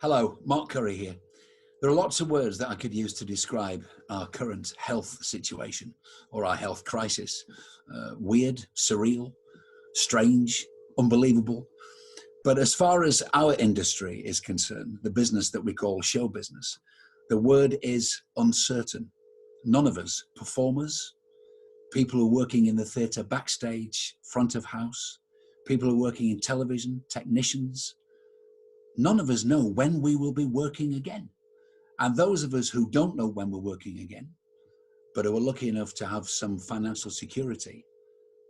Hello, Mark Curry here. There are lots of words that I could use to describe our current health situation or our health crisis. Weird, surreal, strange, unbelievable. But as far as our industry is concerned, the business that we call show business, the word is uncertain. None of us, performers, people who are working in the theatre backstage, front of house, people who are working in television, technicians, none of us know when we will be working again. And those of us who don't know when we're working again, but who are lucky enough to have some financial security,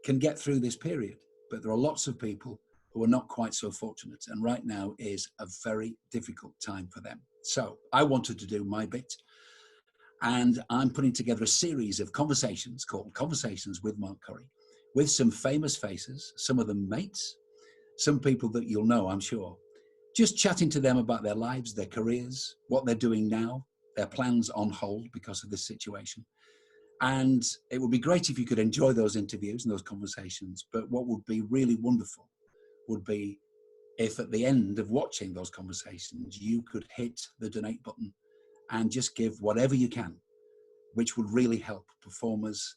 can get through this period. But there are lots of people who are not quite so fortunate. And right now is a very difficult time for them. So I wanted to do my bit. And I'm putting together a series of conversations called Conversations with Mark Curry, with some famous faces, some of them mates, some people that you'll know, I'm sure. Just chatting to them about their lives, their careers, what they're doing now, their plans on hold because of this situation. And it would be great if you could enjoy those interviews and those conversations. But what would be really wonderful would be if at the end of watching those conversations, you could hit the donate button and just give whatever you can, which would really help performers,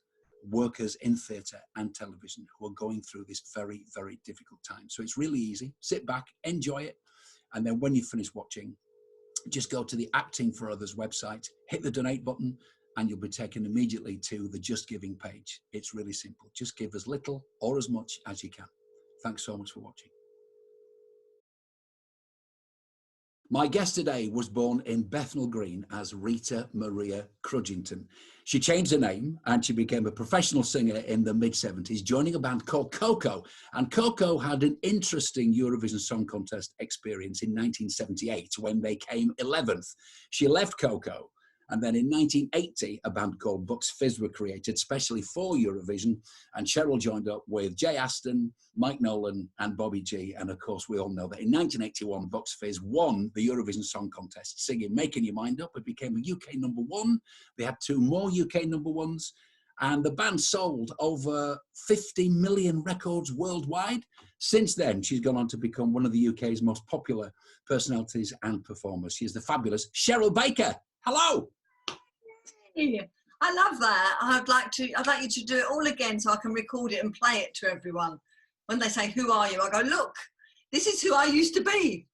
workers in theatre and television who are going through this very, very difficult time. So it's really easy. Sit back, enjoy it. And then when you finish watching, just go to the Acting for Others website, hit the donate button, and you'll be taken immediately to the Just Giving page. It's really simple. Just give as little or as much as you can. Thanks so much for watching. My guest today was born in Bethnal Green as Rita Maria Crudgington. She changed her name and she became a professional singer in the mid-70s, joining a band called Coco. And Coco had an interesting Eurovision Song Contest experience in 1978 when they came 11th. She left Coco, and then in 1980, a band called Bucks Fizz were created specially for Eurovision, and Cheryl joined up with Jay Aston, Mike Nolan, and Bobby G. And of course, we all know that in 1981, Bucks Fizz won the Eurovision Song Contest, singing Making Your Mind Up. It became a UK #1. They had 2 more UK #1s, and the band sold over 50 million records worldwide. Since then, she's gone on to become one of the UK's most popular personalities and performers. She's the fabulous Cheryl Baker. Hello. Hey, I love that. I'd like you to do it all again so I can record it and play it to everyone. When they say, "Who are you?" I go, "Look, this is who I used to be."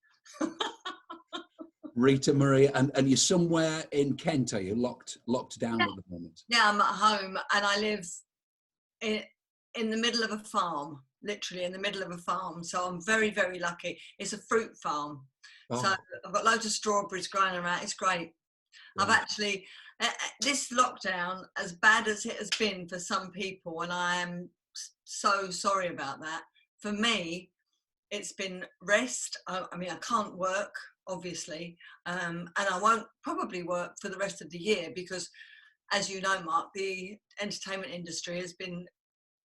Rita Maria, and you're somewhere in Kent, are you? Locked down at the moment? Yeah, I'm at home and I live in the middle of a farm, literally in the middle of a farm. So I'm very, very lucky. It's a fruit farm. Oh. So I've got loads of strawberries growing around. It's great. Yeah. I've actually, this lockdown, as bad as it has been for some people, and I am so sorry about that, for me, it's been rest. I mean, I can't work, obviously, and I won't probably work for the rest of the year because, as you know, Mark, the entertainment industry has been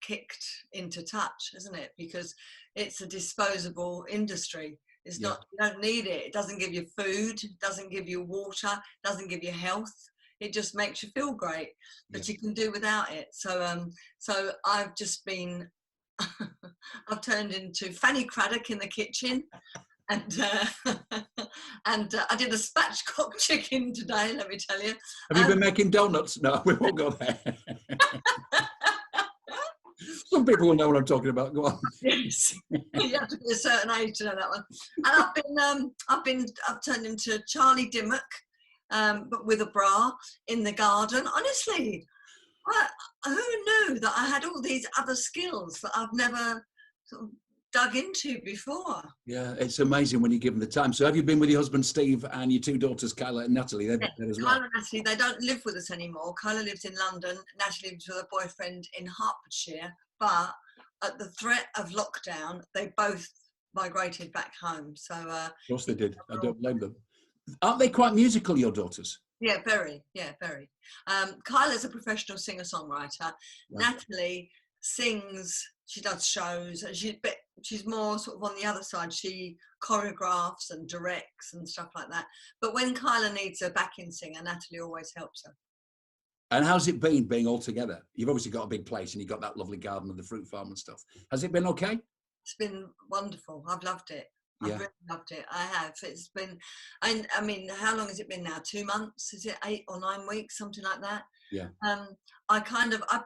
kicked into touch, hasn't it? Because it's a disposable industry. It's not, you don't need it. It doesn't give you food, doesn't give you water, doesn't give you health. It just makes you feel great, but you can do without it. So, so I've just been, I've turned into Fanny Craddock in the kitchen, and I did a spatchcock chicken today. Let me tell you. Have you been making donuts? No, we won't go there. Some people will know what I'm talking about. Go on. Yes, you have to be a certain age to know that one. And I've turned into Charlie Dimmock, but with a bra in the garden. Honestly, who knew that I had all these other skills that I've never sort of dug into before? Yeah, it's amazing when you give them the time. So have you been with your husband Steve and your 2 daughters Kyla and Natalie? They've been there as well. Kyla and Natalie, they don't live with us anymore. Kyla lives in London, Natalie lives with her boyfriend in Hertfordshire, but at the threat of lockdown, they both migrated back home. So of course they did. I don't blame them. Aren't they quite musical, your daughters? Yeah, very. Yeah, very. Kyla's a professional singer-songwriter. Right. Natalie sings, she does shows, but she's more sort of on the other side. She choreographs and directs and stuff like that. But when Kyla needs a backing singer, Natalie always helps her. And how's it been being all together? You've obviously got a big place and you've got that lovely garden and the fruit farm and stuff. Has it been okay? It's been wonderful. I've loved it. I've really loved it. I have. It's been, and I mean, how long has it been now? 2 months? Is it 8 or 9 weeks? Something like that. Yeah. I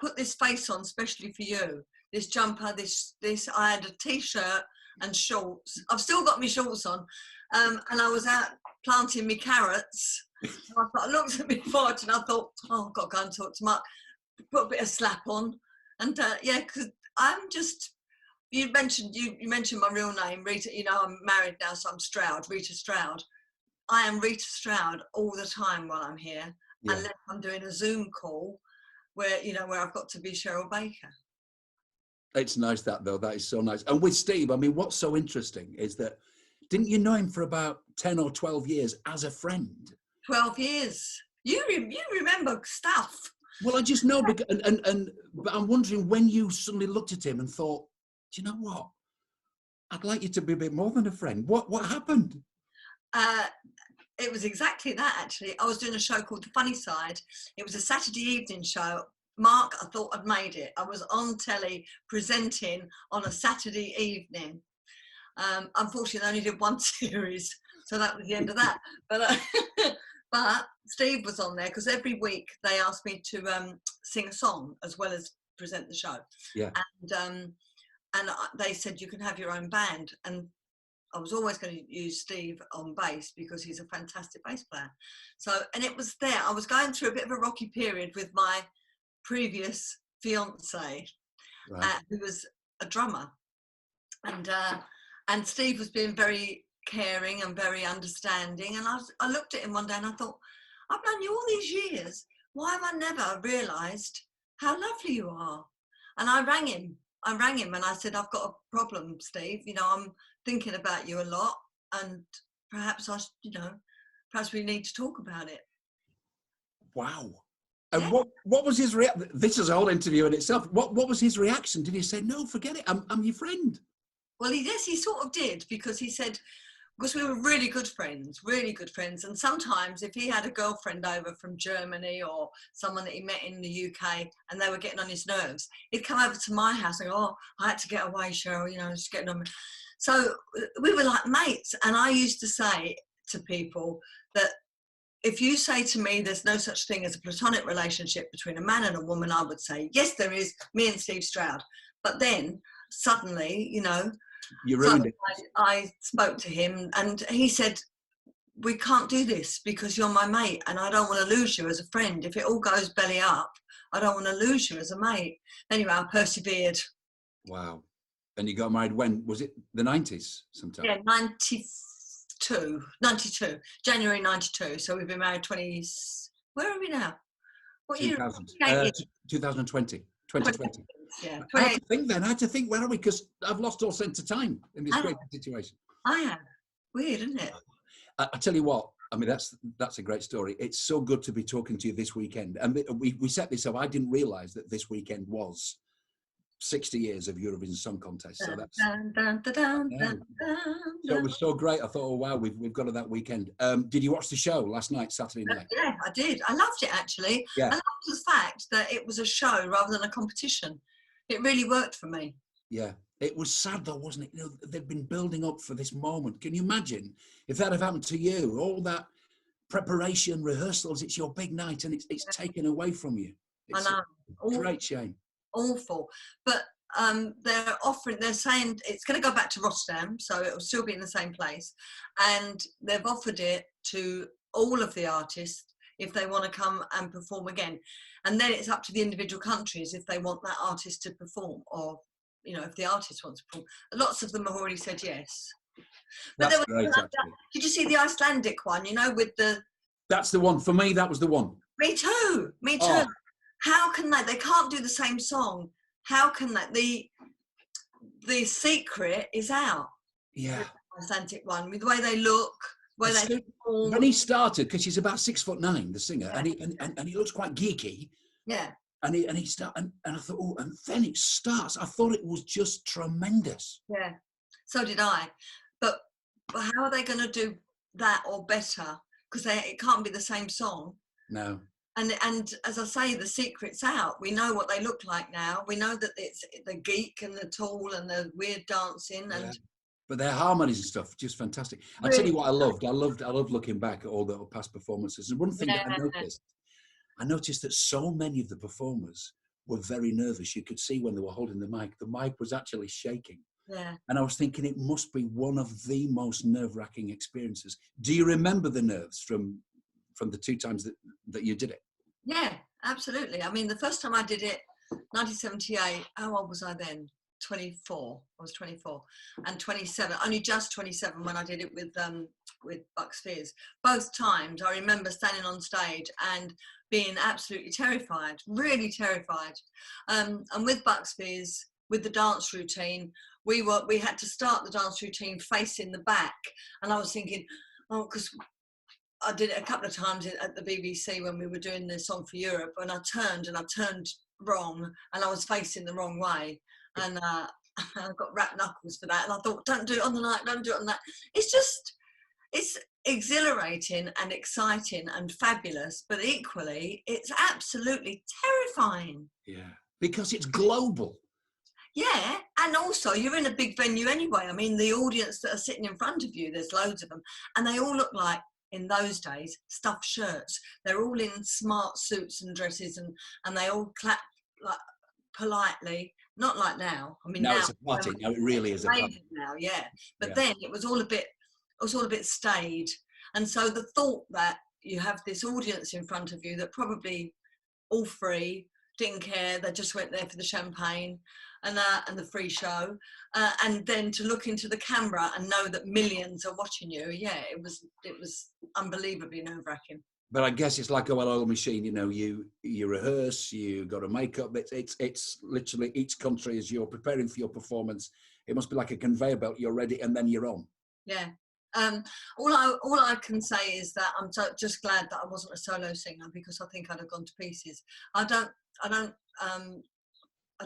put this face on especially for you. This jumper, this. I had a t-shirt and shorts. I've still got my shorts on, and I was out planting me carrots. I looked at me forage and I thought, oh, I've got to go and talk to Mark. Put a bit of slap on, and because I'm just. You mentioned my real name, Rita. You know, I'm married now, so I'm Stroud, Rita Stroud. I am Rita Stroud all the time while I'm here, unless I'm doing a Zoom call where I've got to be Cheryl Baker. It's nice that though. That is so nice. And with Steve, I mean, what's so interesting is that didn't you know him for about 10 or 12 years as a friend? 12 years. You remember stuff. Well, I just know, because, but I'm wondering when you suddenly looked at him and thought, do you know what? I'd like you to be a bit more than a friend. What happened? It was exactly that, actually. I was doing a show called The Funny Side. It was a Saturday evening show. Mark, I thought I'd made it. I was on telly presenting on a Saturday evening. Unfortunately, I only did one series, so that was the end of that. But Steve was on there because every week they asked me to sing a song as well as present the show. Yeah. And they said, you can have your own band. And I was always going to use Steve on bass because he's a fantastic bass player. So, and it was there. I was going through a bit of a rocky period with my previous fiance, who was a drummer. And Steve was being very caring and very understanding. And I looked at him one day and I thought, I've known you all these years. Why have I never realised how lovely you are? And I rang him and I said, I've got a problem, Steve. I'm thinking about you a lot, and perhaps perhaps we need to talk about it. Wow. And what was his reaction? This is a whole interview in itself. What was his reaction? Did he say, no, forget it, I'm your friend? Well, he sort of did, because he said, because we were really good friends. And sometimes if he had a girlfriend over from Germany or someone that he met in the UK and they were getting on his nerves, he'd come over to my house and go, oh, I had to get away, Cheryl, just getting on me. So we were like mates. And I used to say to people that if you say to me there's no such thing as a platonic relationship between a man and a woman, I would say, yes, there is, me and Steve Stroud. But then suddenly, you ruined it. I spoke to him and he said, we can't do this because you're my mate and I don't want to lose you as a friend. If it all goes belly up, I don't want to lose you as a mate. Anyway, I persevered. Wow. And you got married when? Was it the 90s sometime? Yeah, 92, January 92. So we've been married 20, where are we now? What 2000, year? 2020. 2020. Yeah. I had to think, where are we? Because I've lost all sense of time in this great situation. I have. Weird, isn't it? I tell you what, I mean, that's a great story. It's so good to be talking to you this weekend. And we set this up. I didn't realise that this weekend was 60 years of Eurovision Song Contest. So that's so it was so great. I thought, oh wow, we've got to that weekend. Did you watch the show last night, Saturday night? Yeah, I did. I loved it, actually. Yeah. I loved the fact that it was a show rather than a competition. It really worked for me. Yeah. It was sad though, wasn't it? They've been building up for this moment. Can you imagine if that had happened to you? All that preparation, rehearsals, it's your big night and it's taken away from you. It's I know. A great shame. Awful. But they're saying it's going to go back to Rotterdam, so it will still be in the same place. And they've offered it to all of the artists if they want to come and perform again. And then it's up to the individual countries if they want that artist to perform, or if the artist wants to perform. Lots of them have already said yes. But that's great, actually. Did you see the Icelandic one, with the... That's the one. For me, that was the one. Me too. Oh. How can they can't do the same song. How can that? The secret is out. Yeah. The Icelandic one, with the way they look, where they perform. When he started, because she's about 6'9", the singer, yeah. and he looks quite geeky. Yeah. And he started, and I thought, oh, and then it starts. I thought it was just tremendous. Yeah, so did I. But how are they going to do that or better? Because it can't be the same song. No. And as I say, the secret's out. We know what they look like now. We know that it's the geek and the tall and the weird dancing, and But their harmonies and stuff, just fantastic. I'll tell you what I loved. I loved looking back at all the past performances. And one thing that I noticed that so many of the performers were very nervous. You could see when they were holding the mic was actually shaking. Yeah. And I was thinking it must be one of the most nerve-wracking experiences. Do you remember the nerves from the two times that you did it? Yeah, absolutely. I mean, the first time I did it, 1978, how old was I then? 24. I was 24 and 27, only just 27 when I did it with Bucks Fizz. Both times I remember standing on stage and being absolutely terrified, really terrified. And with Bucks Fizz, with the dance routine, we had to start the dance routine facing the back, and I was thinking, oh, because I did it a couple of times at the BBC when we were doing the Song for Europe, and I turned wrong, and I was facing the wrong way, and I got wrapped knuckles for that. And I thought, don't do it on the night, don't do it on that. It's exhilarating and exciting and fabulous, but equally, it's absolutely terrifying. Yeah, because it's global. Yeah, and also you're in a big venue anyway. I mean, the audience that are sitting in front of you, there's loads of them, and they all look like, in those days, stuffed shirts. They're all in smart suits and dresses, and they all clap like politely, not like now. I mean, now now it's a party. Now it really is a party. Now, yeah. But then it was all a bit staid. And so the thought that you have this audience in front of you that probably all free, didn't care, they just went there for the champagne and the free show, and then to look into the camera and know that millions are watching you, it was unbelievably nerve-wracking. But I guess it's like a well-oiled machine. You know, you rehearse, you got to make up. It's literally each country as you're preparing for your performance. It must be like a conveyor belt. You're ready, and then you're on. Yeah. All I can say is that I'm just glad that I wasn't a solo singer, because I think I'd have gone to pieces. I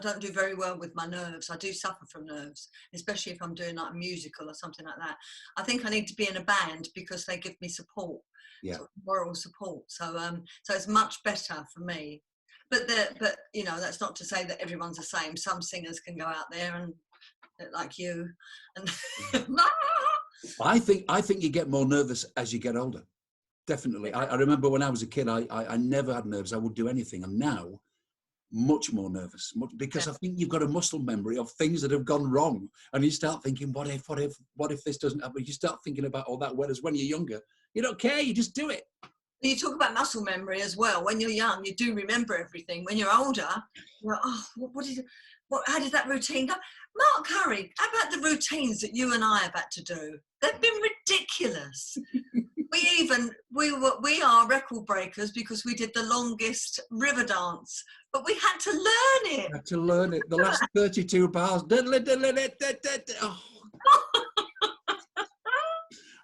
don't do very well with my nerves. I do suffer from nerves, especially if I'm doing like a musical or something like that. I think I need to be in a band because they give me support, sort of moral support. So it's much better for me. But you know, that's not to say that everyone's the same. Some singers can go out there and like you, and I think you get more nervous as you get older. Definitely. I remember when I was a kid, I never had nerves. I would do anything, and now much more nervous, because I think you've got a muscle memory of things that have gone wrong, and you start thinking, what if this doesn't happen? You start thinking about all that. Whereas when you're younger, you don't care, you just do it. You talk about muscle memory as well. When you're young, you do remember everything. When you're older, you're like, oh, how did that routine go? Mark Curry, how about the routines that you and I have had to do? They've been ridiculous. We are record breakers because we did the longest river dance, but we had to learn it. Had to learn it. The last 32 bars. Oh.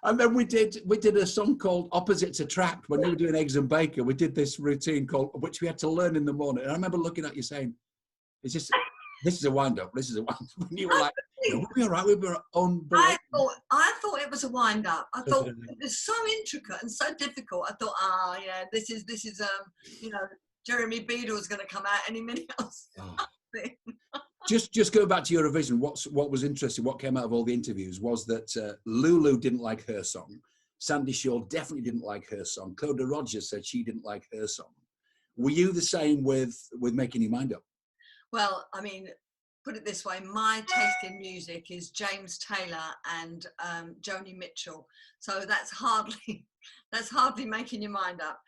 And then we did a song called Opposites Attract when we were doing Eggs and Bacon. We did this routine which we had to learn in the morning. And I remember looking at you saying, this is a wind-up. This is a wind-up. And you were like, we'll be all right. We were unbelievable. I thought it was a wind-up. I thought it was so intricate and so difficult. I thought, this is Jeremy Beadle's going to come out any minute. Just going back to Eurovision, what was interesting, what came out of all the interviews was that Lulu didn't like her song. Sandy Shaw definitely didn't like her song. Coda Rogers said she didn't like her song. Were you the same with Making Your Mind Up? Well, I mean, put it this way, my taste in music is James Taylor and Joni Mitchell. So that's hardly making your mind up.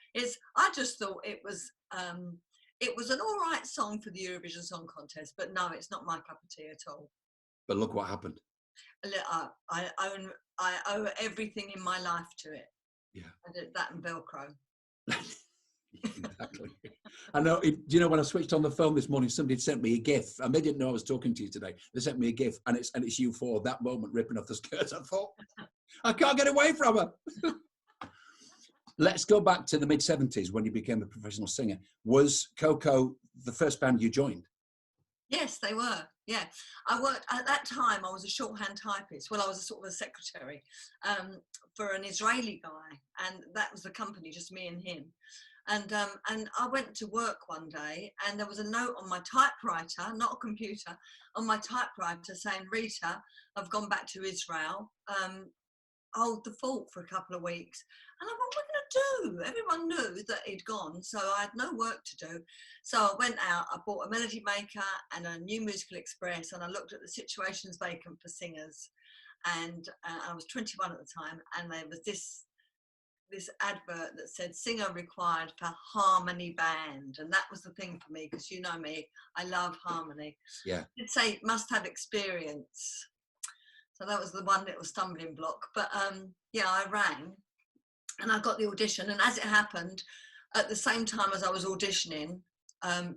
I just thought it was an all right song for the Eurovision Song Contest, but no, it's not my cup of tea at all. But look what happened. I owe everything in my life to it. Yeah. I did that and Velcro. Exactly. I know. Do you know when I switched on the phone this morning, somebody sent me a GIF, and they didn't know I was talking to you today. They sent me a GIF, and it's you for that moment ripping off the skirt. I thought, I can't get away from her. Let's go back to the mid-70s when you became a professional singer. Was Coco the first band you joined? Yes, they were. Yeah, I worked at that time. I was a shorthand typist. Well, I was a sort of a secretary for an Israeli guy, and that was the company, just me and him. And I went to work one day, and there was a note on my typewriter, not a computer, on my typewriter saying, Rita, I've gone back to Israel. Hold the fort for a couple of weeks. And I thought, what am I going to do? Everyone knew that he'd gone, so I had no work to do. So I went out, I bought a melody maker and a New Musical Express, and I looked at the situations vacant for singers. And I was 21 at the time, and there was this advert that said singer required for harmony band, and that was the thing for me, because you know me, I love harmony. Yeah. It'd say must have experience. So that was the one little stumbling block. But yeah, I rang and I got the audition. And as it happened, at the same time as I was auditioning,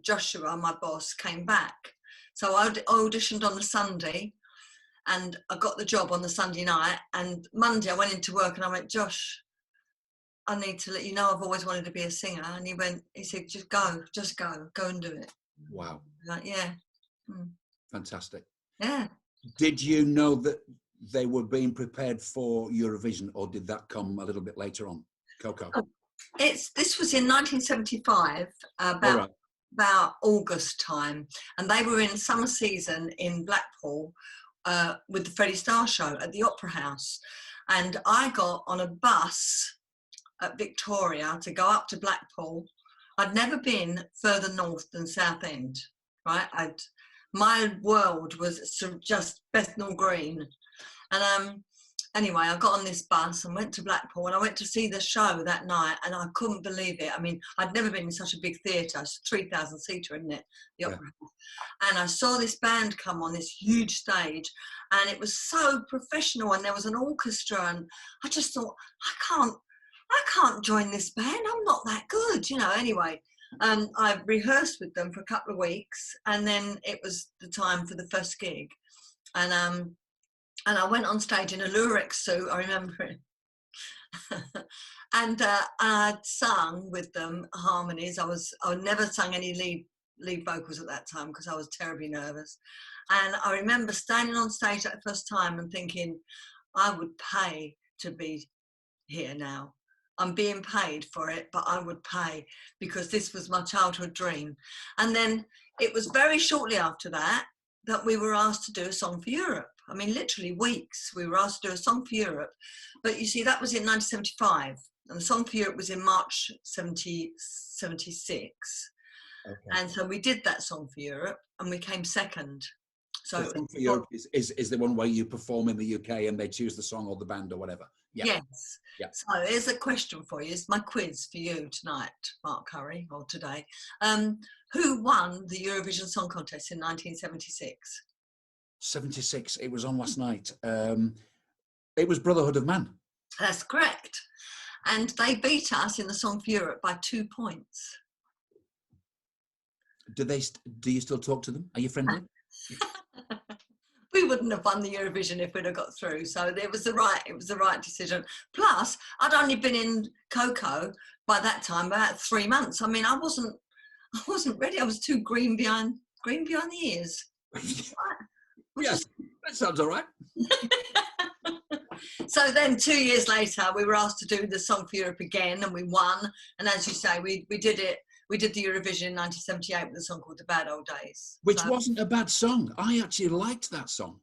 Joshua, my boss, came back. So I auditioned on the Sunday and I got the job on the Sunday night. And Monday I went into work and I went, Josh, I need to let you know I've always wanted to be a singer. And he said, just go and do it. Wow. Like, yeah. Fantastic. Yeah. Did you know that they were being prepared for Eurovision, or did that come a little bit later on, Coco? This was in 1975, about August time, and they were in summer season in Blackpool with the Freddie Starr show at the Opera House, and I got on a bus at Victoria to go up to Blackpool. I'd never been further north than Southend, right? My world was just Bethnal Green. And anyway, I got on this bus and went to Blackpool, and I went to see the show that night, and I couldn't believe it. I mean, I'd never been in such a big theatre. It's a 3,000 seater, isn't it? The Opera House. And I saw this band come on this huge stage, and it was so professional, and there was an orchestra, and I just thought, I can't join this band. I'm not that good, you know. Anyway, I rehearsed with them for a couple of weeks, and then it was the time for the first gig, and I went on stage in a Lurex suit. I remember it, and I'd sung with them harmonies. I never sung any lead vocals at that time because I was terribly nervous, and I remember standing on stage that first time and thinking, I would pay to be here now. I'm being paid for it, but I would pay, because this was my childhood dream. And then it was very shortly after that we were asked to do a song for Europe. I mean, literally weeks, we were asked to do a song for Europe. But you see, that was in 1975, and the song for Europe was in March 76. Okay. And so we did that song for Europe, and we came second. So the song for Europe is the one where you perform in the UK and they choose the song or the band or whatever. Yeah. Yes. Yeah. So here's a question for you. It's my quiz for you tonight, Mark Curry, or today. Who won the Eurovision Song Contest in 1976? 76. It was on last night. It was Brotherhood of Man. That's correct. And they beat us in the Song for Europe by 2 points. Do you still talk to them? Are you friendly? We wouldn't have won the Eurovision if we'd have got through. So it was the right decision. Plus, I'd only been in Coco by that time about 3 months. I mean, I wasn't ready. I was too green behind the ears. Yes, that sounds all right. So then 2 years later, we were asked to do the Song for Europe again, and we won. And as you say, we did it. We did the Eurovision in 1978 with a song called The Bad Old Days. Which wasn't a bad song. I actually liked that song.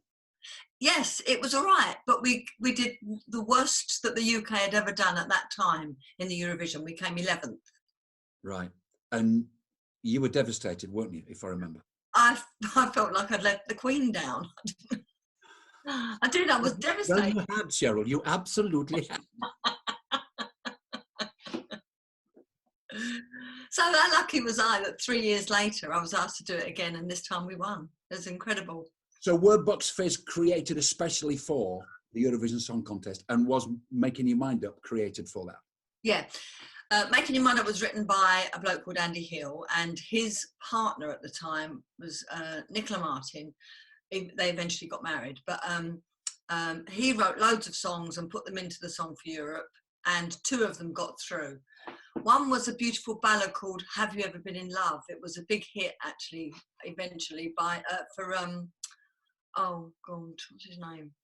Yes, it was all right, but we did the worst that the UK had ever done at that time in the Eurovision. We came 11th. Right. And you were devastated, weren't you, if I remember? I felt like I'd let the Queen down. I did, I was devastated. Well, you had, Cheryl, you absolutely had. So how lucky was I that 3 years later I was asked to do it again, and this time we won. It was incredible. So were Bucks Fizz created especially for the Eurovision Song Contest, and was Making Your Mind Up created for that? Yeah. Making Your Mind Up was written by a bloke called Andy Hill, and his partner at the time was Nicola Martin. They eventually got married, but he wrote loads of songs and put them into the Song for Europe, and 2 of them got through. One was a beautiful ballad called Have You Ever Been in Love? It was a big hit, actually, eventually, oh God, what's his name?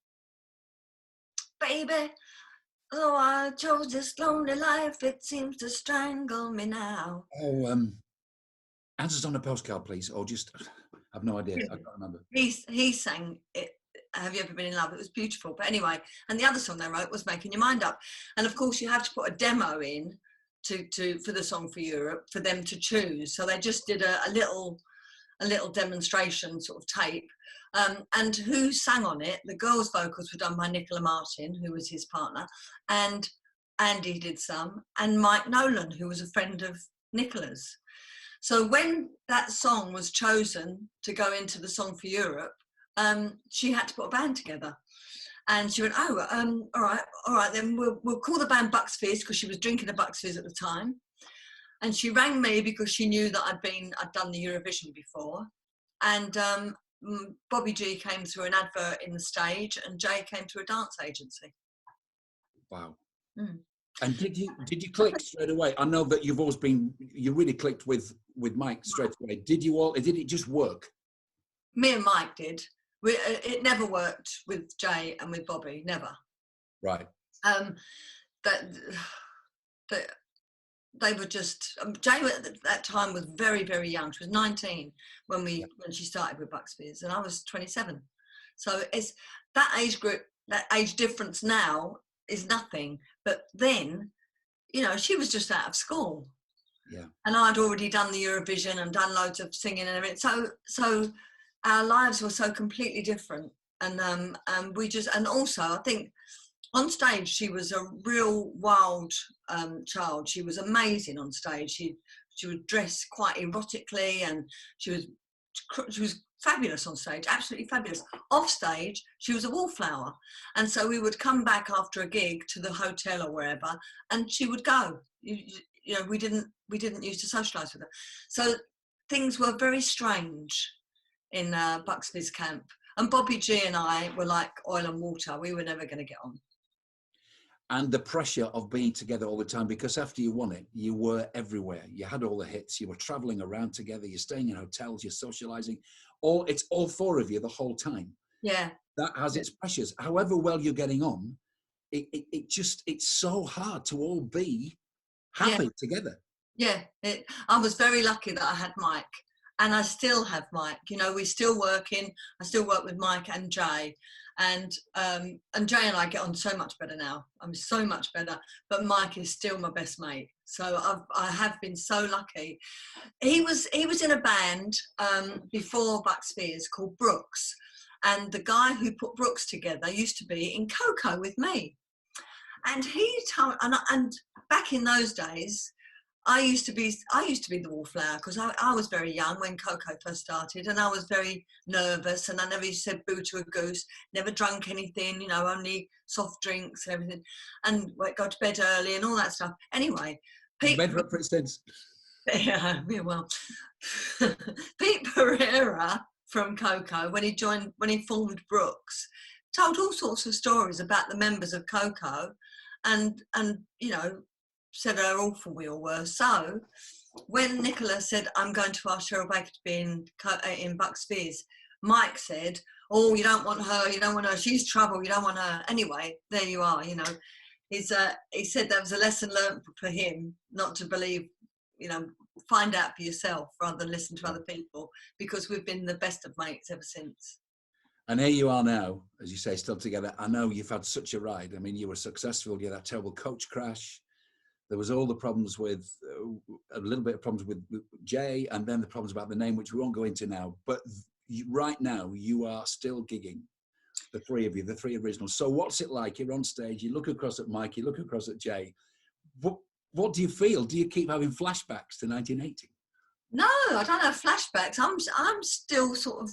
Baby, Oh, I chose this lonely life, it seems to strangle me now. Oh, answers on a postcard, please, or just, I've no idea, I can't remember. He sang it, Have You Ever Been in Love? It was beautiful. But anyway, and the other song they wrote was Making Your Mind Up. And of course you have to put a demo in for the Song for Europe for them to choose. So they just did a little demonstration sort of tape. And who sang on it? The girls' vocals were done by Nicola Martin, who was his partner, and Andy did some, and Mike Nolan, who was a friend of Nicola's. So when that song was chosen to go into the Song for Europe, she had to put a band together. And she went, all right, then we'll call the band Bucks Fizz, because she was drinking a Bucks Fizz at the time. And she rang me because she knew that I'd done the Eurovision before. And Bobby G came through an advert in the Stage, and Jay came to a dance agency. Wow. Mm. And did you click straight away? I know that you really clicked with Mike straight away. Did it just work? Me and Mike did. It never worked with Jay and with Bobby, never. Right. They were just, Jay at that time was very, very young. She was 19 when she started with Bucks Fizz, and I was 27. So it's that age group, that age difference now is nothing. But then, she was just out of school. Yeah. And I'd already done the Eurovision and done loads of singing and everything. So our lives were so completely different. And also I think, on stage, she was a real wild child. She was amazing on stage. She would dress quite erotically, and she was fabulous on stage, absolutely fabulous. Off stage, she was a wallflower, and so we would come back after a gig to the hotel or wherever, and she would go. We didn't used to socialise with her, so things were very strange in Bucks Fizz camp. And Bobby G and I were like oil and water. We were never going to get on. And the pressure of being together all the time, because after you won it, you were everywhere. You had all the hits. You were traveling around together. You're staying in hotels. You're socializing. It's all four of you the whole time. Yeah. That has its pressures. However well you're getting on, it's so hard to all be happy together. Yeah. I was very lucky that I had Mike, and I still have Mike. We're still working. I still work with Mike and Jay. And Jay and I get on so much better now. I'm so much better. But Mike is still my best mate. So I have been so lucky. He was in a band before Bucks Fizz called Brooks, and the guy who put Brooks together used to be in Coco with me. And he told, and back in those days, I used to be the wallflower, because I was very young when Coco first started, and I was very nervous, and I never used to say boo to a goose, never drunk anything, only soft drinks and everything, and go to bed early and all that stuff. Anyway, Pete, for instance. Yeah, well, Pete Pereira from Coco, when he formed Brooks, told all sorts of stories about the members of Coco, and said how awful we all were. So when Nicola said, I'm going to ask Cheryl Baker to be in Bucks Fizz, Mike said, oh, you don't want her, she's trouble, you don't want her. Anyway, there you are, he said that was a lesson learned for him, not to believe, find out for yourself rather than listen to other people, because we've been the best of mates ever since. And here you are now, as you say, still together. I know you've had such a ride. I mean, you were successful. You had that terrible coach crash. There was all the problems with, a little bit of problems with Jay, and then the problems about the name, which we won't go into now. But right now, you are still gigging, the three of you, the three originals. So what's it like? You're on stage, you look across at Mike, you look across at Jay. What do you feel? Do you keep having flashbacks to 1980? No, I don't have flashbacks. I'm still sort of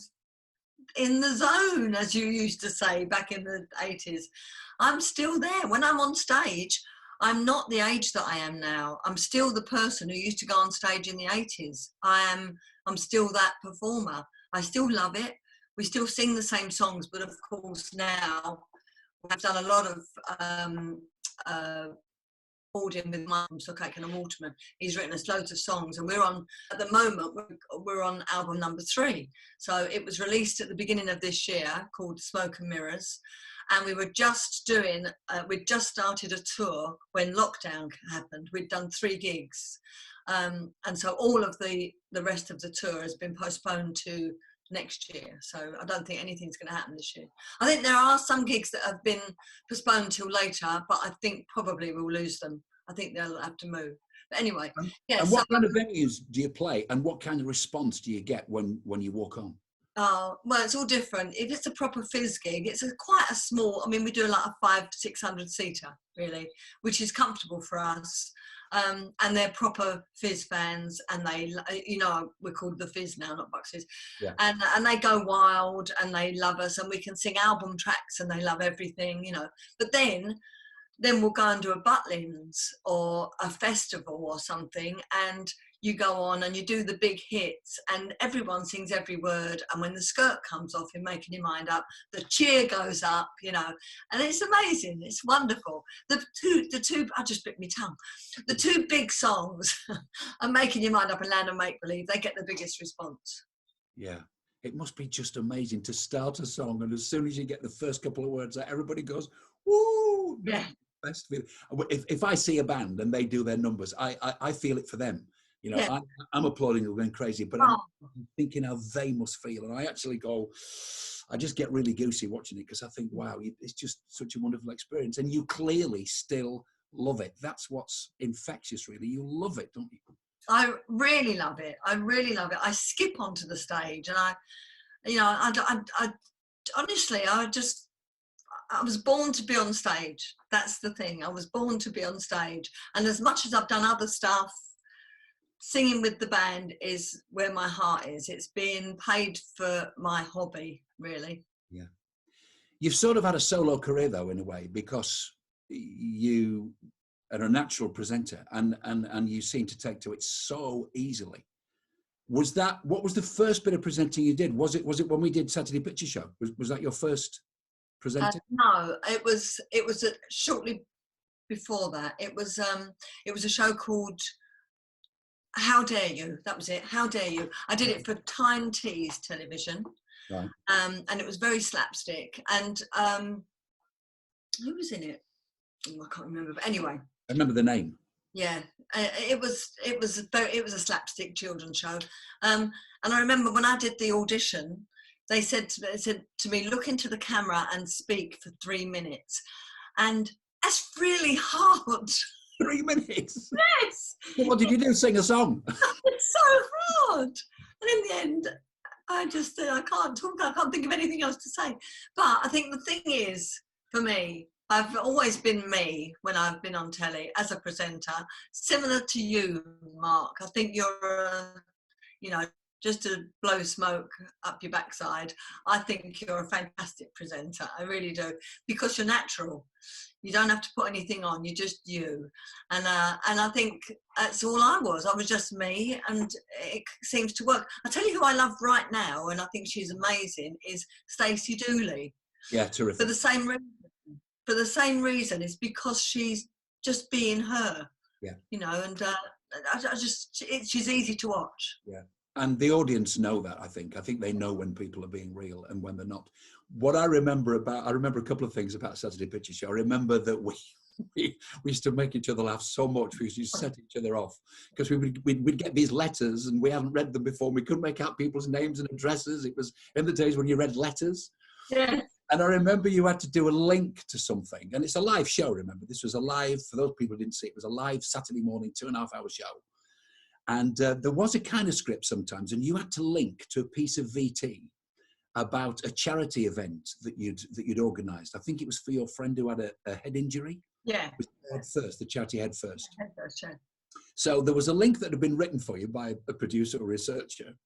in the zone, as you used to say back in the 80s. I'm still there. When I'm on stage, I'm not the age that I am now. I'm still the person who used to go on stage in the 80s. I'm still that performer. I still love it. We still sing the same songs, but of course now we've done a lot of recording with Mike from Sockaken and Waterman. He's written us loads of songs, and at the moment we're on album number 3. So it was released at the beginning of this year, called Smoke and Mirrors, and we were just doing, we'd just started a tour when lockdown happened. We'd done 3 gigs. And so all of the rest of the tour has been postponed to next year. So I don't think anything's going to happen this year. I think there are some gigs that have been postponed till later, but I think probably we'll lose them. I think they'll have to move. But anyway, yeah. And what kind of venues do you play, and what kind of response do you get when you walk on? Oh, well, it's all different. If it's a proper fizz gig, it's quite a small, I mean, we do like a 500-600 seater, really, which is comfortable for us. And they're proper fizz fans, and they, you know, we're called the Fizz now, not Bucks Fizz. Yeah. And they go wild, and they love us, and we can sing album tracks, and they love everything, you know. But then we'll go and do a Butlins or a festival or something, and you go on and you do the big hits, and everyone sings every word, and when the skirt comes off in Making Your Mind Up, the cheer goes up, you know, and it's amazing. It's wonderful. The two I just bit my tongue. The 2 big songs are Making Your Mind Up and Land of Make Believe. They get the biggest response. Yeah, it must be just amazing to start a song, and as soon as you get the first couple of words out, everybody goes, woo. Yeah. Best feeling. If I see a band and they do their numbers, I feel it for them. You know, yeah. I'm applauding them, going crazy, but I'm thinking how they must feel. And I actually go, I just get really goosey watching it, because I think, wow, it's just such a wonderful experience. And you clearly still love it. That's what's infectious, really. You love it, don't you? I really love it. I really love it. I skip onto the stage, and I honestly, I was born to be on stage. That's the thing. I was born to be on stage. And as much as I've done other stuff, singing with the band is where my heart is. It's being paid for my hobby, really. Yeah. You've sort of had a solo career, though, in a way, because you are a natural presenter, and you seem to take to it so easily. What was the first bit of presenting you did? Was it when we did Saturday Picture Show? Was that your first presenting? No, it was shortly before that. It was a show called How Dare You? That was it. How Dare You? I did it for Tyne Tees television, right. And it was very slapstick. And who was in it? Oh, I can't remember. But anyway, I remember the name. Yeah, it was a slapstick children's show. And I remember when I did the audition, they said to me, look into the camera and speak for 3 minutes, and that's really hard. 3 minutes? Yes. What did you do? Sing a song? It's so hard. And in the end, I can't talk. I can't think of anything else to say. But I think the thing is, for me, I've always been me when I've been on telly as a presenter, similar to you, Mark. I think you're, just to blow smoke up your backside, I think you're a fantastic presenter. I really do, because you're natural. You don't have to put anything on. You're just you. And I think that's all I was. I was just me, and it seems to work. I'll tell you who I love right now, and I think she's amazing, is Stacey Dooley. Yeah, terrific. For the same reason. It's because she's just being her. Yeah. And she's easy to watch. Yeah. And the audience know that, I think. I think they know when people are being real and when they're not. What I remember a couple of things about Saturday Picture Show. I remember that we used to make each other laugh so much. We used to set each other off, because we'd get these letters and we hadn't read them before. And we couldn't make out people's names and addresses. It was in the days when you read letters. Yeah. And I remember you had to do a link to something. And it's a live show, remember. This was a live, for those people who didn't see it, was a live Saturday morning, 2.5-hour show. And there was a kind of script sometimes, and you had to link to a piece of VT about a charity event that you'd organised. I think it was for your friend who had a head injury. Yeah. It was Head First, the charity Head First. Head First, yeah. So there was a link that had been written for you by a producer or researcher,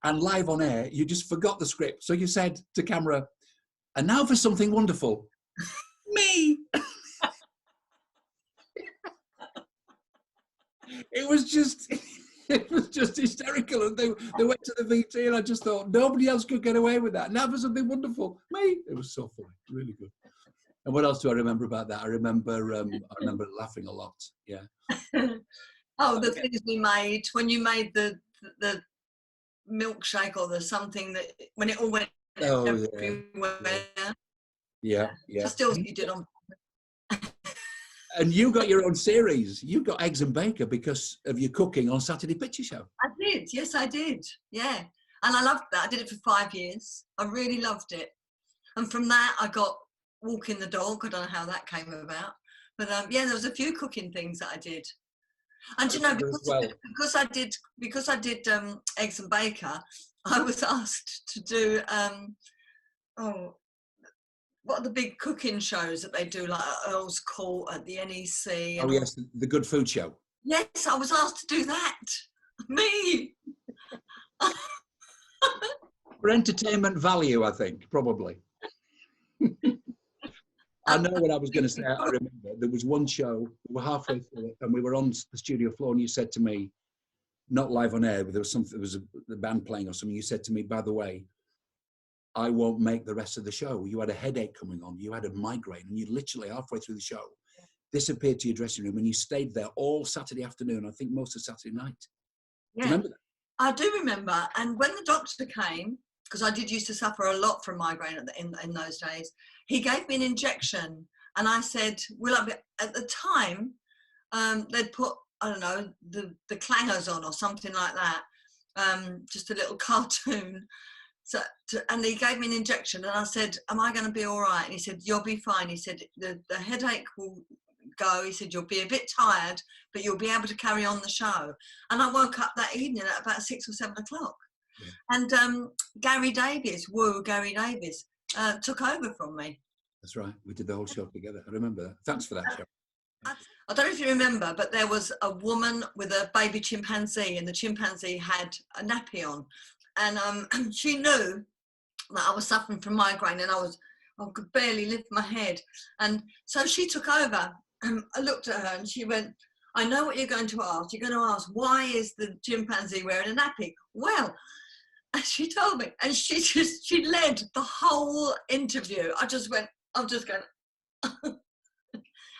and live on air, you just forgot the script. So you said to camera, "And now for something wonderful." Me. It was just hysterical. And they went to the VT, and I just thought, nobody else could get away with that. Now for something wonderful. Me. It was so funny. Really good. And what else do I remember about that? I remember laughing a lot. Yeah. Oh, the things we made when you made the milkshake or the something that when it all went everywhere. Yeah. Yeah, yeah. Still, you did on. And you got your own series. You got Eggs and Baker because of your cooking on Saturday Picture Show. I did. Yes, I did. Yeah. And I loved that. I did it for 5 years. I really loved it. And from that, I got Walking the Dog. I don't know how that came about. But yeah, there was a few cooking things that I did. And you know, because I did Eggs and Baker, I was asked to do what are the big cooking shows that they do, like at Earl's Court, at the NEC? Oh yes, the Good Food Show. Yes, I was asked to do that. Me. For entertainment value, I think, probably. I know what I was going to say. I remember there was one show, we were halfway through it, and we were on the studio floor, and you said to me, not live on air, but there was something, there was the band playing or something, you said to me, by the way, I won't make the rest of the show. You had a headache coming on, you had a migraine, and you literally halfway through the show disappeared to your dressing room, and you stayed there all Saturday afternoon, I think most of Saturday night. Yeah. Do you remember that? I do remember. And when the doctor came, because I did used to suffer a lot from migraine in those days, he gave me an injection, and I said, will I be, at the time, they'd put, I don't know, the clangers on or something like that, just a little cartoon. So, and he gave me an injection, and I said, am I going to be all right? And he said, you'll be fine. He said, the headache will go. He said, you'll be a bit tired, but you'll be able to carry on the show. And I woke up that evening at about 6 or 7 o'clock. Yeah. And Gary Davies took over from me. That's right. We did the whole show together. I remember that. Thanks for that, Cheryl. I don't know if you remember, but there was a woman with a baby chimpanzee, and the chimpanzee had a nappy on. And she knew that I was suffering from migraine, and I could barely lift my head. And so she took over. I looked at her and she went, I know what you're going to ask. You're going to ask, why is the chimpanzee wearing a nappy? Well, and she told me, and she led the whole interview. I'm just going,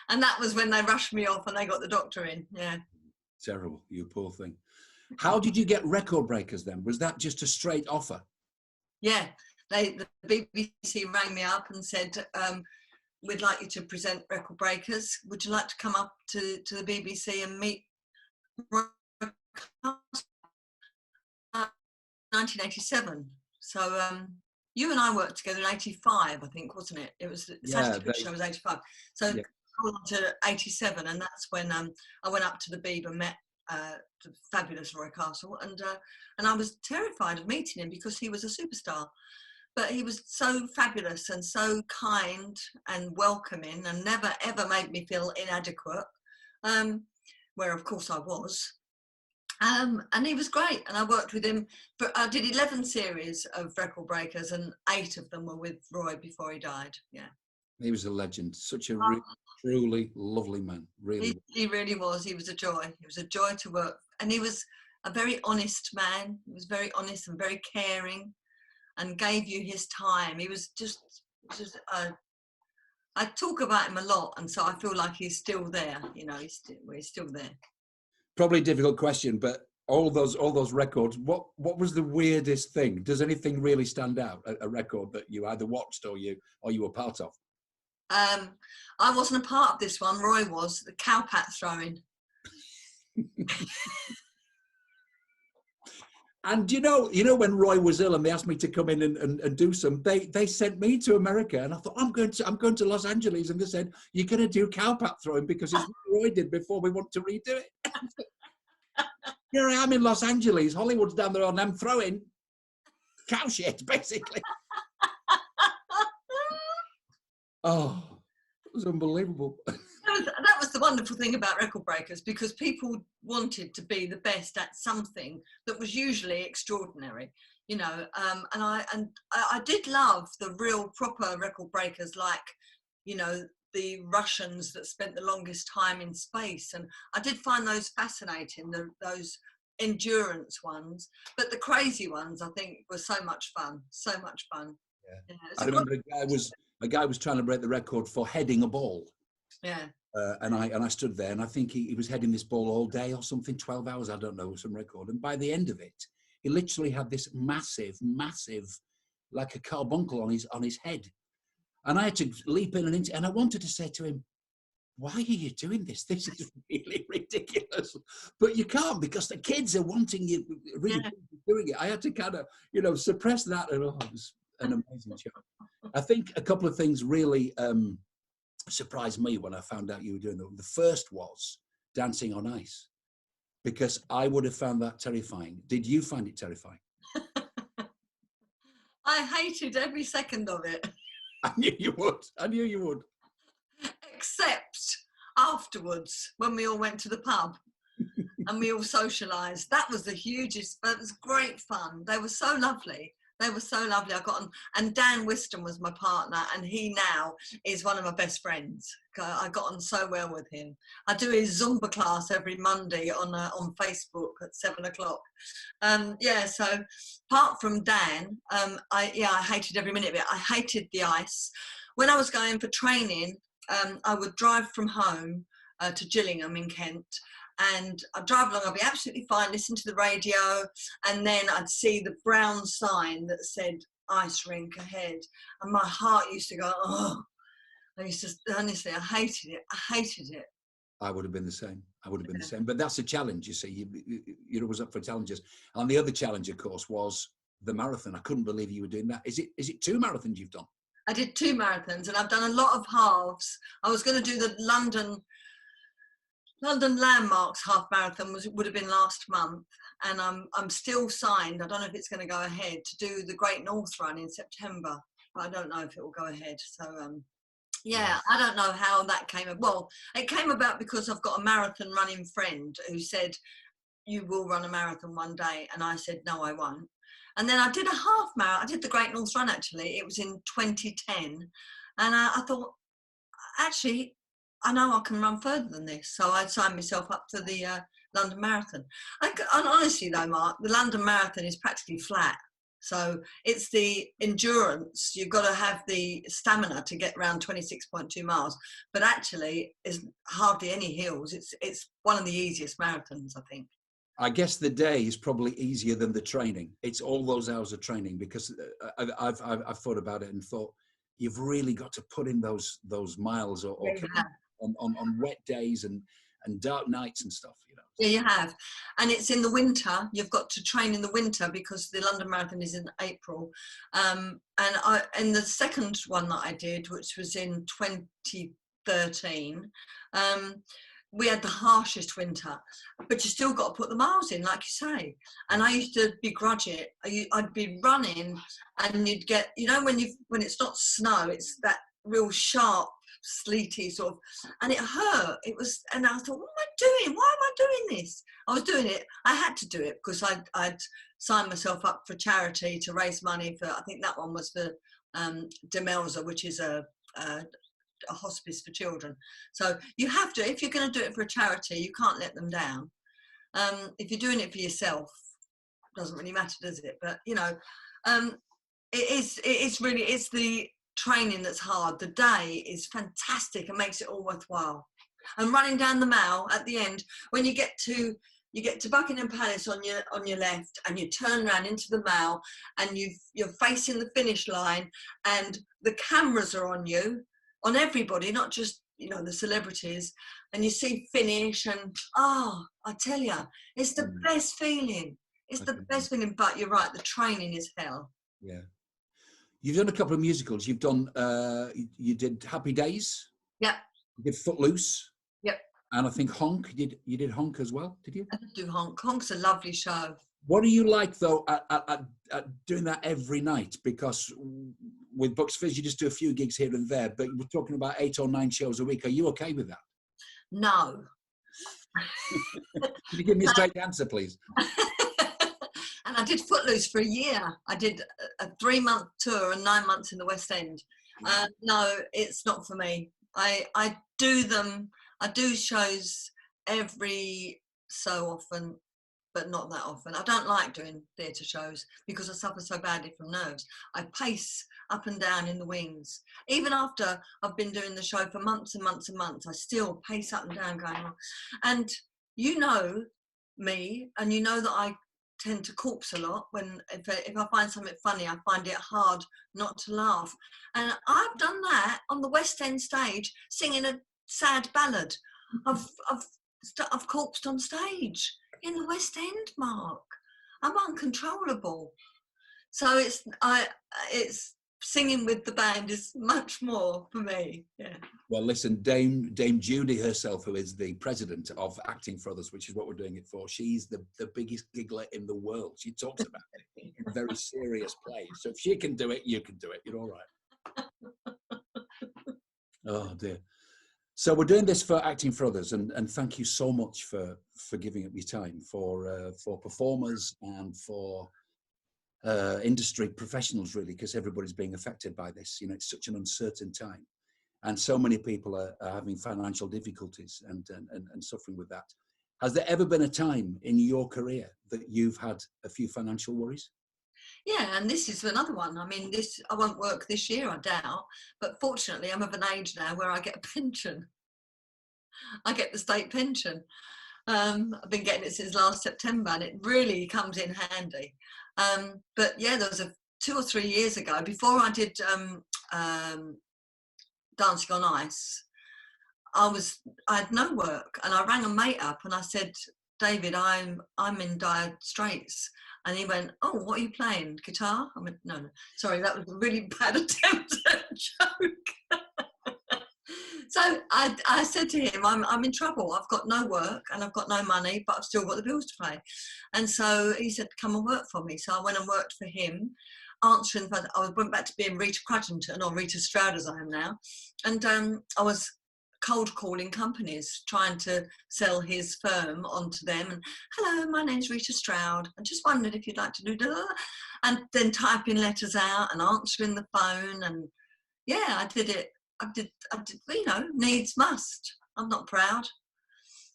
and that was when they rushed me off and they got the doctor in. Yeah. Terrible, you poor thing. How did you get Record Breakers then? Was that just a straight offer? Yeah, the BBC rang me up and said, we'd like you to present Record Breakers. Would you like to come up to the BBC and meet 1987. So you and I worked together in 85, I think, wasn't it? It was Saturday Picture Show was 85. So on to 87, and that's when I went up to the Beeb and met the fabulous Roy Castle, and I was terrified of meeting him because he was a superstar. But he was so fabulous and so kind and welcoming, and never ever made me feel inadequate, where of course I was. And he was great, and I worked with him. I did 11 series of Record Breakers, and 8 of them were with Roy before he died. Yeah, he was a legend. Such a really, truly lovely man. Really, he really was. He was a joy. He was a joy to work, and he was a very honest man. He was very honest and very caring, and gave you his time. He was just. I talk about him a lot, and so I feel like he's still there. You know, he's still there. Probably a difficult question, but all those records, what was the weirdest thing? Does anything really stand out, a record that you either watched or you were part of? I wasn't a part of this one. Roy was. The cowpat throwing. And you know when Roy was ill and they asked me to come in and do some, they sent me to America, and I thought I'm going to Los Angeles, and they said you're going to do cowpat throwing because it's what Roy did before, we want to redo it. Here I am in Los Angeles, Hollywood's down there, and I'm throwing cow shit basically. Oh, it was unbelievable. That was the wonderful thing about Record Breakers, because people wanted to be the best at something that was usually extraordinary, you know. And I did love the real proper Record Breakers, like, you know, the Russians that spent the longest time in space, and I did find those fascinating, those endurance ones. But the crazy ones, I think, were so much fun. Yeah. You know, I remember a guy was trying to break the record for heading a ball. Yeah. And I stood there, and I think he was heading this ball all day or something, 12 hours, I don't know, some record. And by the end of it, he literally had this massive, like a carbuncle on his head. And I had to leap in and I wanted to say to him, why are you doing this? This is really ridiculous. But you can't, because the kids are wanting you really doing it. I had to kind of, you know, suppress that. And it was an amazing show. I think a couple of things really surprised me when I found out you were doing them. The first was dancing on ice, because I would have found that terrifying. Did you find it terrifying? I hated every second of it. I knew you would. I knew you would. Except afterwards, when we all went to the pub and we all socialised. That was the hugest, but it was great fun. They were so lovely. They were so lovely. I got on, and Dan Whiston was my partner, and he now is one of my best friends. I got on so well with him. I do his Zumba class every Monday on Facebook at 7 o'clock. So apart from Dan, I hated every minute of it. I hated the ice. When I was going for training, I would drive from home to Gillingham in Kent, and I'd drive along, I'd be absolutely fine, listen to the radio, and then I'd see the brown sign that said ice rink ahead, and my heart used to go, oh. I used to, honestly, I hated it. I would have been the same. The same. But that's a challenge, you see. You're always up for challenges. And the other challenge, of course, was the marathon. I couldn't believe you were doing that. Is it 2 marathons you've done? I did 2 marathons, and I've done a lot of halves. I was going to do the London Landmarks half marathon, would have been last month, and I'm still signed. I don't know if it's going to go ahead, to do the Great North Run in September, but I don't know if it will go ahead. So I don't know how that came about. Well, it came about because I've got a marathon running friend who said, you will run a marathon one day, and I said, no, I won't. And then I did a half marathon. I did the Great North Run, actually. It was in 2010. And I thought, actually, I know I can run further than this. So I signed myself up to the London Marathon. And honestly, though, Mark, the London Marathon is practically flat. So it's the endurance. You've got to have the stamina to get around 26.2 miles. But actually, there's hardly any hills. It's one of the easiest marathons, I think. I guess the day is probably easier than the training. It's all those hours of training, because I've thought about it and thought, you've really got to put in those miles on wet days and dark nights and stuff, you know. Yeah, you have. And it's in the winter. You've got to train in the winter because the London Marathon is in April. And the second one that I did, which was in 2013, we had the harshest winter, but you still got to put the miles in, like you say. And I used to begrudge it. I'd be running, and you'd get, you know, when it's not snow, it's that real sharp, sleety sort of, and it hurt. It was, and I thought, what am I doing? Why am I doing this? I was doing it. I had to do it because I'd signed myself up for charity to raise money for, I think that one was for Demelza, which is a hospice for children. So you have to, if you're going to do it for a charity, you can't let them down. If you're doing it for yourself, it doesn't really matter, does it? But you know, it's the training that's hard. The day is fantastic and makes it all worthwhile. And running down the Mall at the end, when you get to Buckingham Palace on your left, and you turn around into the Mall, and you're facing the finish line, and the cameras are on you, on everybody, not just, you know, the celebrities, and you see finish, and I tell you, it's the best feeling. It's the best feeling. But you're right, the training is hell. Yeah. You've done a couple of musicals. You've done, you did Happy Days. Yep. You did Footloose. Yep. And I think Honk. You did Honk as well, did you? I did do Honk. Honk's a lovely show. What do you like, though, at doing that every night? Because with Bucks Fizz, you just do a few gigs here and there, but we're talking about 8 or 9 shows a week. Are you okay with that? No. Can you give me a straight answer, please? And I did Footloose for a year. I did a 3-month tour and 9 months in the West End. No, it's not for me. I do shows every so often, but not that often. I don't like doing theatre shows because I suffer so badly from nerves. I pace up and down in the wings. Even after I've been doing the show for months and months and months, I still pace up and down going on. And you know me, and you know that I tend to corpse a lot. If I find something funny, I find it hard not to laugh. And I've done that on the West End stage, singing a sad ballad. I've corpsed on stage in the West End, Mark. I'm uncontrollable. So it's singing with the band is much more for me. Yeah. Well, listen, Dame Judy herself, who is the president of Acting for Others, which is what we're doing it for, she's the biggest giggler in the world. She talks about it in very serious play. So if she can do it, you can do it. You're all right. Oh dear. So we're doing this for Acting for Others, and thank you so much for giving up your time for performers and for industry professionals, really, because everybody's being affected by this. You know, it's such an uncertain time, and so many people are having financial difficulties and suffering with that. Has there ever been a time in your career that you've had a few financial worries? Yeah, and this is another one. I mean, I won't work this year, I doubt, but fortunately I'm of an age now where I get a pension. I get the state pension. I've been getting it since last September, and it really comes in handy. But yeah, there was 2 or 3 years ago, before I did Dancing on Ice, I had no work, and I rang a mate up and I said, David, I'm in dire straits. And he went, oh, what are you playing? Guitar? I went, no, sorry, that was a really bad attempt at a joke. So I said to him, I'm in trouble. I've got no work and I've got no money, but I've still got the bills to pay. And so he said, come and work for me. So I went and worked for him, answering. I went back to being Rita Crudgington, or Rita Stroud as I am now. And I was cold calling companies, trying to sell his firm onto them. And hello, my name's Rita Stroud. I just wondered if you'd like to do that. And then typing letters out and answering the phone. And yeah, I did it. I did, you know, needs must. I'm not proud.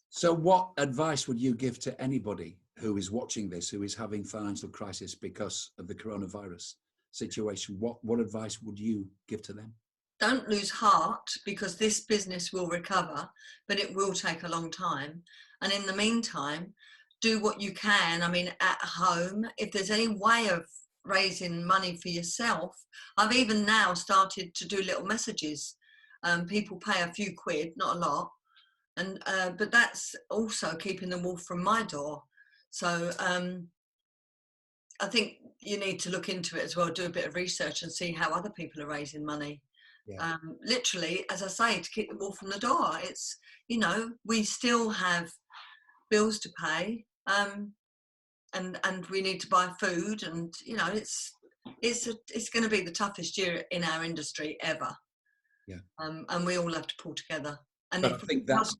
So what advice would you give to anybody who is watching this, who is having financial crisis because of the coronavirus situation? What advice would you give to them? Don't lose heart, because this business will recover, but it will take a long time. And in the meantime, do what you can. I mean, at home, if there's any way of raising money for yourself, I've even now started to do little messages. People pay a few quid, not a lot, and but that's also keeping the wolf from my door. So I think you need to look into it as well, do a bit of research and see how other people are raising money. Yeah. Literally, as I say, to keep the wolf from the door. It's, you know, we still have bills to pay, and we need to buy food, and you know, it's going to be the toughest year in our industry ever. Yeah. And we all have to pull together. And I think that's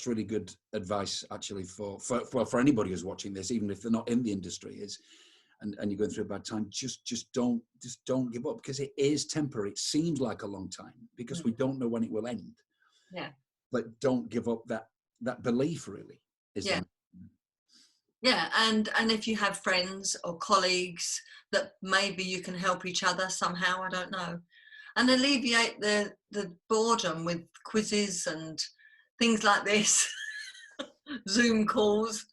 really good advice, actually, for anybody who's watching this, even if they're not in the industry, and you're going through a bad time. Just don't give up, because it is temporary. It seems like a long time because we don't know when it will end. Yeah. But don't give up that belief, really. Yeah. Yeah, and if you have friends or colleagues that maybe you can help each other somehow, I don't know, and alleviate the boredom with quizzes and things like this, Zoom calls.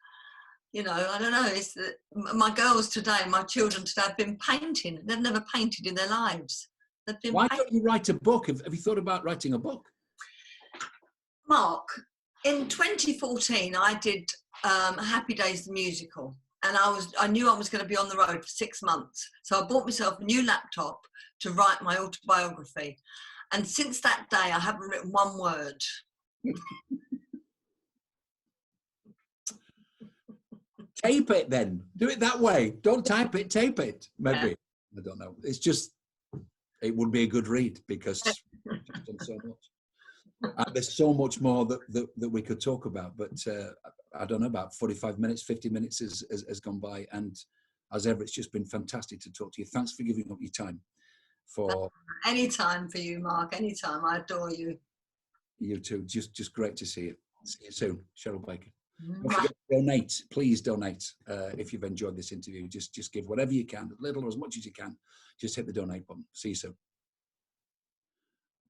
You know, I don't know. It's my girls today, my children today, have been painting. They've never painted in their lives. They've been. Why don't you write a book? Have you thought about writing a book? Mark, in 2014, I did Happy Days the musical, and I knew I was going to be on the road for 6 months, so I bought myself a new laptop to write my autobiography, and since that day I haven't written one word. Tape it then. Do it that way. Don't type it, tape it. Maybe. Yeah. I don't know. It's just, it would be a good read, because you've done so much. And there's so much more that we could talk about, but I don't know, about 45 minutes, 50 minutes has gone by, and as ever, it's just been fantastic to talk to you. Thanks for giving up your time. Any time for you, Mark, anytime. I adore you. You too. Just great to see you. See you soon, Cheryl Baker. Don't forget to donate. Please donate if you've enjoyed this interview. Just give whatever you can, little or as much as you can. Just hit the donate button. See you soon.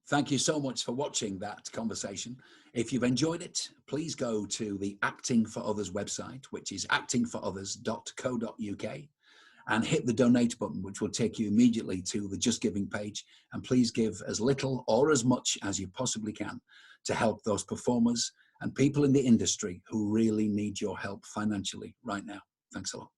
Thank you so much for watching that conversation. If you've enjoyed it, please go to the Acting for Others website, which is actingforothers.co.uk, and hit the donate button, which will take you immediately to the Just Giving page. And please give as little or as much as you possibly can to help those performers and people in the industry who really need your help financially right now. Thanks a lot.